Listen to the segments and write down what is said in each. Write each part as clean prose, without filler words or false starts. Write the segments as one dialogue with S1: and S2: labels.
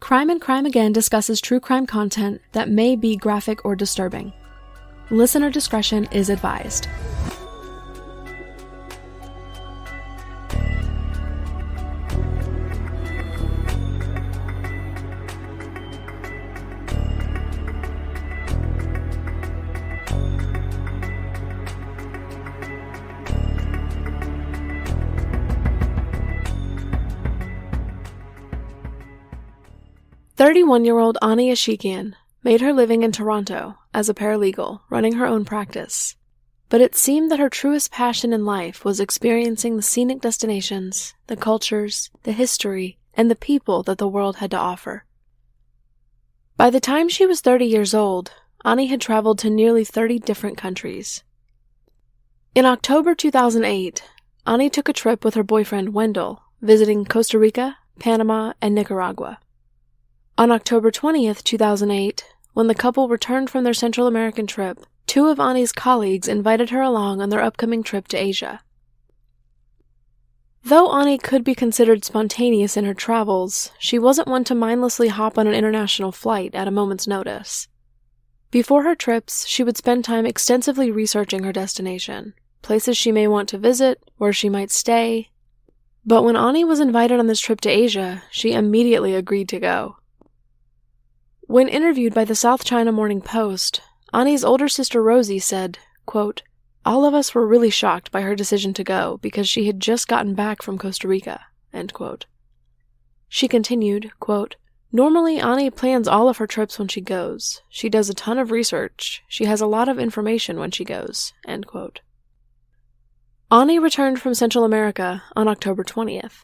S1: Crime and Crime Again discusses true crime content that may be graphic or disturbing. Listener discretion is advised. "31-year-old Ani Ashekian made her living in Toronto as a paralegal, running her own practice. But it seemed that her truest passion in life was experiencing the scenic destinations, the cultures, the history, and the people that the world had to offer. By the time she was 30 years old, Ani had traveled to nearly 30 different countries. In October 2008, Ani took a trip with her boyfriend Wendell, visiting Costa Rica, Panama, and Nicaragua. On October 20th, 2008, when the couple returned from their Central American trip, two of Ani's colleagues invited her along on their upcoming trip to Asia. Though Ani could be considered spontaneous in her travels, she wasn't one to mindlessly hop on an international flight at a moment's notice. Before her trips, she would spend time extensively researching her destination, places she may want to visit, where she might stay. But when Ani was invited on this trip to Asia, she immediately agreed to go. When interviewed by the South China Morning Post, Ani's older sister Rosie said, quote, "All of us were really shocked by her decision to go because she had just gotten back from Costa Rica," end quote. She continued, quote, "Normally Ani plans all of her trips when she goes. She does a ton of research. She has a lot of information when she goes," end quote. Ani returned from Central America on October 20th.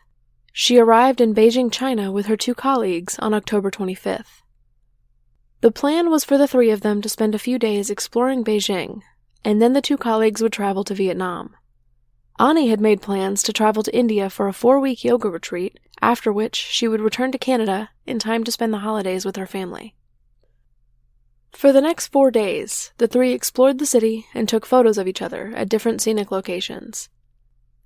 S1: She arrived in Beijing, China with her two colleagues on October 25th. The plan was for the three of them to spend a few days exploring Beijing, and then the two colleagues would travel to Vietnam. Ani had made plans to travel to India for a 4-week yoga retreat, after which she would return to Canada in time to spend the holidays with her family. For the next 4 days, the three explored the city and took photos of each other at different scenic locations.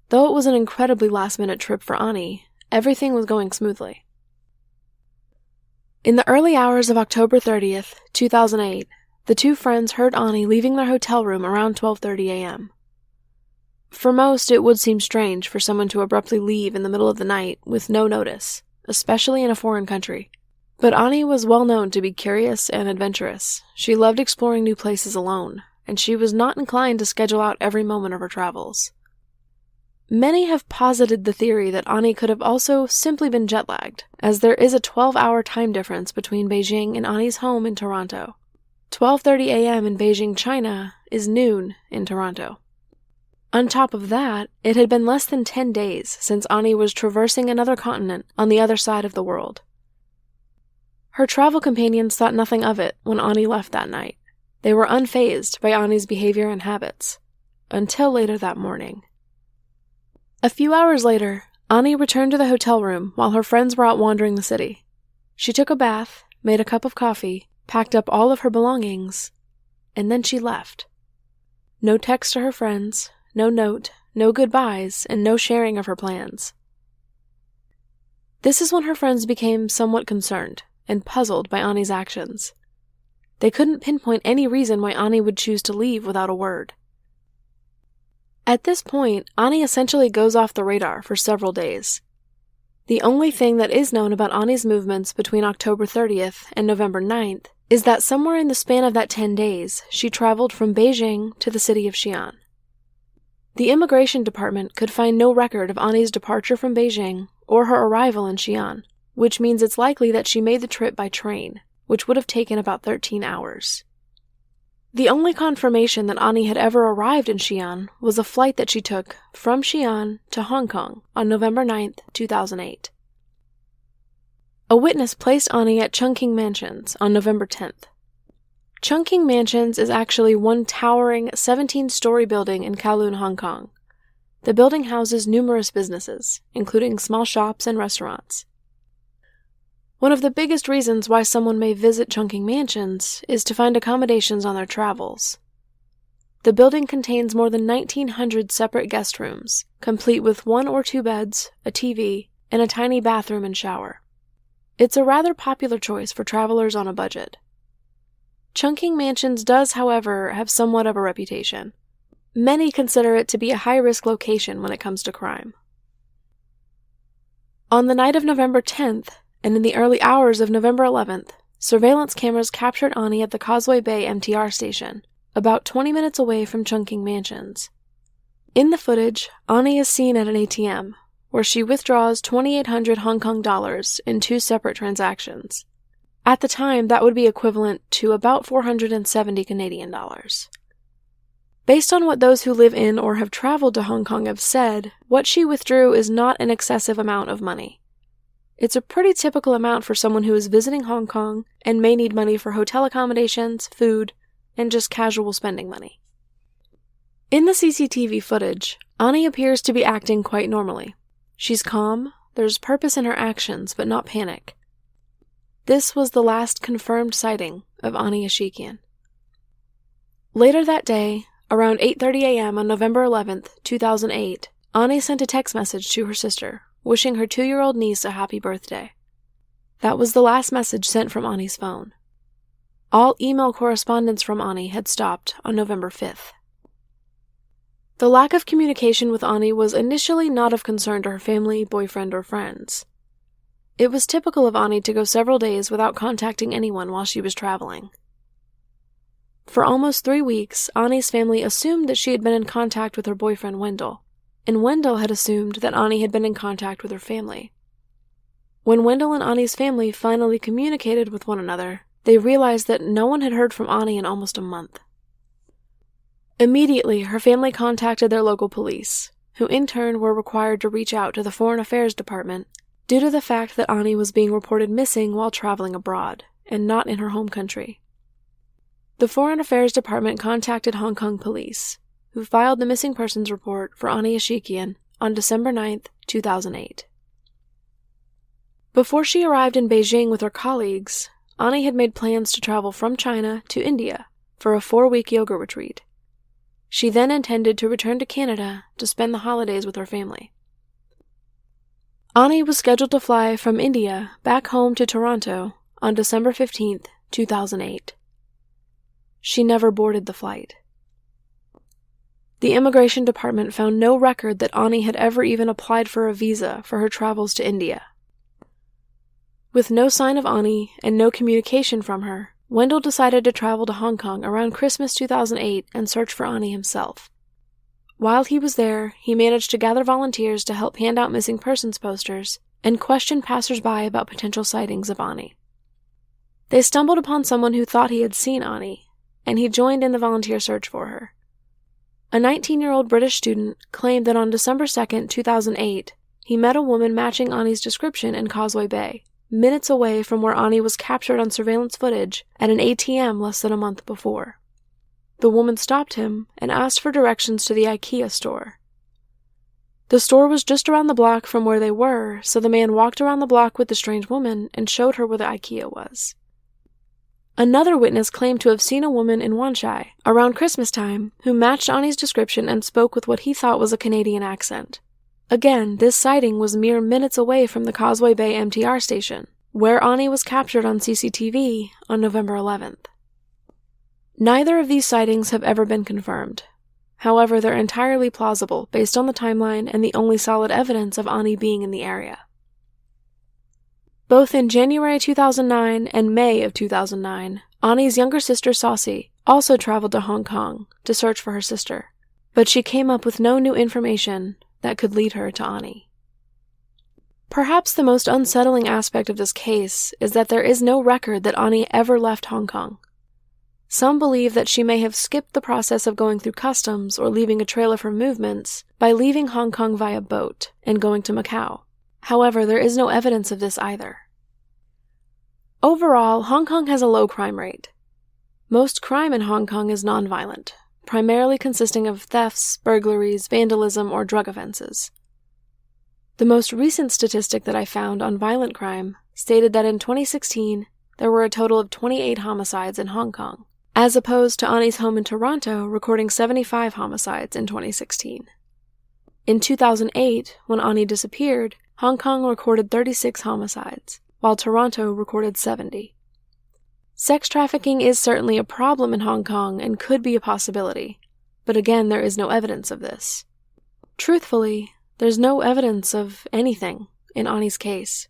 S1: Though it was an incredibly last-minute trip for Ani, everything was going smoothly. In the early hours of October 30th, 2008, the two friends heard Ani leaving their hotel room around 12:30 a.m. For most, it would seem strange for someone to abruptly leave in the middle of the night with no notice, especially in a foreign country. But Ani was well known to be curious and adventurous. She loved exploring new places alone, and she was not inclined to schedule out every moment of her travels. Many have posited the theory that Ani could have also simply been jet-lagged, as there is a 12-hour time difference between Beijing and Ani's home in Toronto. 12:30 a.m. in Beijing, China, is noon in Toronto. On top of that, it had been less than 10 days since Ani was traversing another continent on the other side of the world. Her travel companions thought nothing of it when Ani left that night. They were unfazed by Ani's behavior and habits, until later that morning. A few hours later, Ani returned to the hotel room while her friends were out wandering the city. She took a bath, made a cup of coffee, packed up all of her belongings, and then she left. No text to her friends, no note, no goodbyes, and no sharing of her plans. This is when her friends became somewhat concerned and puzzled by Ani's actions. They couldn't pinpoint any reason why Ani would choose to leave without a word. At this point, Ani essentially goes off the radar for several days. The only thing that is known about Ani's movements between October 30th and November 9th is that somewhere in the span of that 10 days, she traveled from Beijing to the city of Xi'an. The immigration department could find no record of Ani's departure from Beijing or her arrival in Xi'an, which means it's likely that she made the trip by train, which would have taken about 13 hours. The only confirmation that Ani had ever arrived in Xi'an was a flight that she took from Xi'an to Hong Kong on November 9th, 2008. A witness placed Ani at Chungking Mansions on November 10th. Chungking Mansions is actually one towering 17-story building in Kowloon, Hong Kong. The building houses numerous businesses, including small shops and restaurants. One of the biggest reasons why someone may visit Chungking Mansions is to find accommodations on their travels. The building contains more than 1,900 separate guest rooms, complete with 1 or 2 beds, a TV, and a tiny bathroom and shower. It's a rather popular choice for travelers on a budget. Chungking Mansions does, however, have somewhat of a reputation. Many consider it to be a high-risk location when it comes to crime. On the night of November 10th, and in the early hours of November 11th, surveillance cameras captured Ani at the Causeway Bay MTR station, about 20 minutes away from Chungking Mansions. In the footage, Ani is seen at an ATM, where she withdraws 2,800 Hong Kong dollars in 2 separate transactions. At the time, that would be equivalent to about 470 Canadian dollars. Based on what those who live in or have traveled to Hong Kong have said, what she withdrew is not an excessive amount of money. It's a pretty typical amount for someone who is visiting Hong Kong and may need money for hotel accommodations, food, and just casual spending money. In the CCTV footage, Ani appears to be acting quite normally. She's calm, there's purpose in her actions, but not panic. This was the last confirmed sighting of Ani Ashekian. Later that day, around 8:30 a.m. on November 11th, 2008, Ani sent a text message to her sister, wishing her 2-year-old niece a happy birthday. That was the last message sent from Ani's phone. All email correspondence from Ani had stopped on November 5th. The lack of communication with Ani was initially not of concern to her family, boyfriend, or friends. It was typical of Ani to go several days without contacting anyone while she was traveling. For almost 3 weeks, Ani's family assumed that she had been in contact with her boyfriend Wendell, and Wendell had assumed that Ani had been in contact with her family. When Wendell and Ani's family finally communicated with one another, they realized that no one had heard from Ani in almost a month. Immediately, her family contacted their local police, who in turn were required to reach out to the Foreign Affairs Department due to the fact that Ani was being reported missing while traveling abroad, and not in her home country. The Foreign Affairs Department contacted Hong Kong police, who filed the missing persons report for Ani Ashekian on December 9th, 2008. Before she arrived in Beijing with her colleagues, Ani had made plans to travel from China to India for a 4-week yoga retreat. She then intended to return to Canada to spend the holidays with her family. Ani was scheduled to fly from India back home to Toronto on December 15th, 2008. She never boarded the flight. The immigration department found no record that Ani had ever even applied for a visa for her travels to India. With no sign of Ani and no communication from her, Wendell decided to travel to Hong Kong around Christmas 2008 and search for Ani himself. While he was there, he managed to gather volunteers to help hand out missing persons posters and question passersby about potential sightings of Ani. They stumbled upon someone who thought he had seen Ani, and he joined in the volunteer search for her. A 19-year-old British student claimed that on December 2nd, 2008, he met a woman matching Ani's description in Causeway Bay, minutes away from where Ani was captured on surveillance footage at an ATM less than a month before. The woman stopped him and asked for directions to the IKEA store. The store was just around the block from where they were, so the man walked around the block with the strange woman and showed her where the IKEA was. Another witness claimed to have seen a woman in Wan Chai around Christmas time who matched Ani's description and spoke with what he thought was a Canadian accent. Again, this sighting was mere minutes away from the Causeway Bay MTR station, where Ani was captured on CCTV on November 11th. Neither of these sightings have ever been confirmed. However, they're entirely plausible based on the timeline and the only solid evidence of Ani being in the area. Both in January 2009 and May of 2009, Ani's younger sister Saucy also traveled to Hong Kong to search for her sister, but she came up with no new information that could lead her to Ani. Perhaps the most unsettling aspect of this case is that there is no record that Ani ever left Hong Kong. Some believe that she may have skipped the process of going through customs or leaving a trail of her movements by leaving Hong Kong via boat and going to Macau. However, there is no evidence of this either. Overall, Hong Kong has a low crime rate. Most crime in Hong Kong is nonviolent, primarily consisting of thefts, burglaries, vandalism, or drug offenses. The most recent statistic that I found on violent crime stated that in 2016, there were a total of 28 homicides in Hong Kong, as opposed to Ani's home in Toronto recording 75 homicides in 2016. In 2008, when Ani disappeared, Hong Kong recorded 36 homicides, while Toronto recorded 70. Sex trafficking is certainly a problem in Hong Kong and could be a possibility, but again, there is no evidence of this. Truthfully, there's no evidence of anything in Ani's case.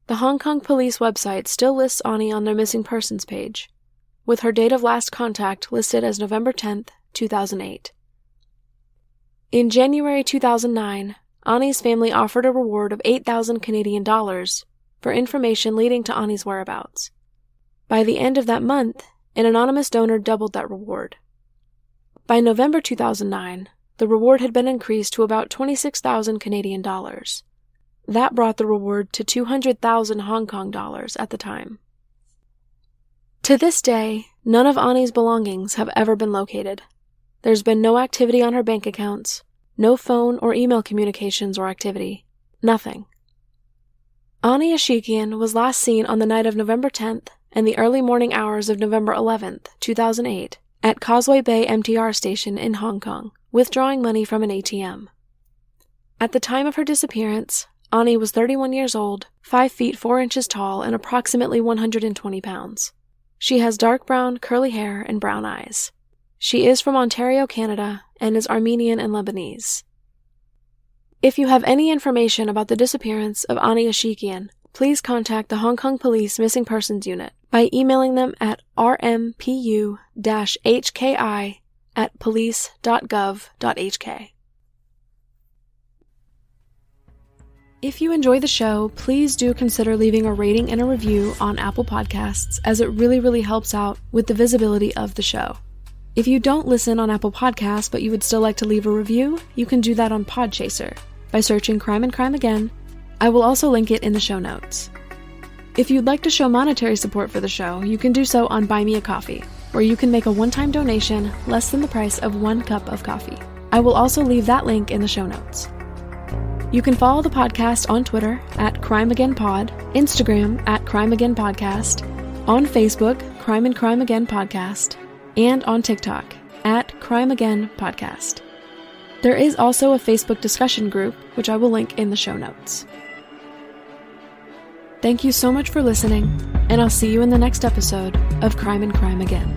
S1: The Hong Kong police website still lists Ani on their missing persons page, with her date of last contact listed as November 10th, 2008. In January 2009, Ani's family offered a reward of 8,000 Canadian dollars for information leading to Ani's whereabouts. By the end of that month, an anonymous donor doubled that reward. By November 2009, the reward had been increased to about 26,000 Canadian dollars. That brought the reward to 200,000 Hong Kong dollars at the time. To this day, none of Ani's belongings have ever been located. There's been no activity on her bank accounts, no phone or email communications or activity, nothing. Ani Ashekian was last seen on the night of November 10th and the early morning hours of November 11th, 2008, at Causeway Bay MTR station in Hong Kong, withdrawing money from an ATM. At the time of her disappearance, Ani was 31 years old, 5 feet 4 inches tall, and approximately 120 pounds. She has dark brown, curly hair and brown eyes. She is from Ontario, Canada, and is Armenian and Lebanese. If you have any information about the disappearance of Ani Ashekian, please contact the Hong Kong Police Missing Persons Unit by emailing them at rmpu-hki@police.gov.hk. If you enjoy the show, please do consider leaving a rating and a review on Apple Podcasts, as it really helps out with the visibility of the show. If you don't listen on Apple Podcasts but you would still like to leave a review, you can do that on Podchaser by searching Crime and Crime Again. I will also link it in the show notes. If you'd like to show monetary support for the show, you can do so on Buy Me a Coffee, where you can make a one-time donation less than the price of 1 cup of coffee. I will also leave that link in the show notes. You can follow the podcast on Twitter at CrimeAgainPod, Instagram at CrimeAgainPodcast, on Facebook, Crime and Crime Again Podcast, and on TikTok at Crime Again Podcast. There is also a Facebook discussion group, which I will link in the show notes. Thank you so much for listening, and I'll see you in the next episode of Crime and Crime Again.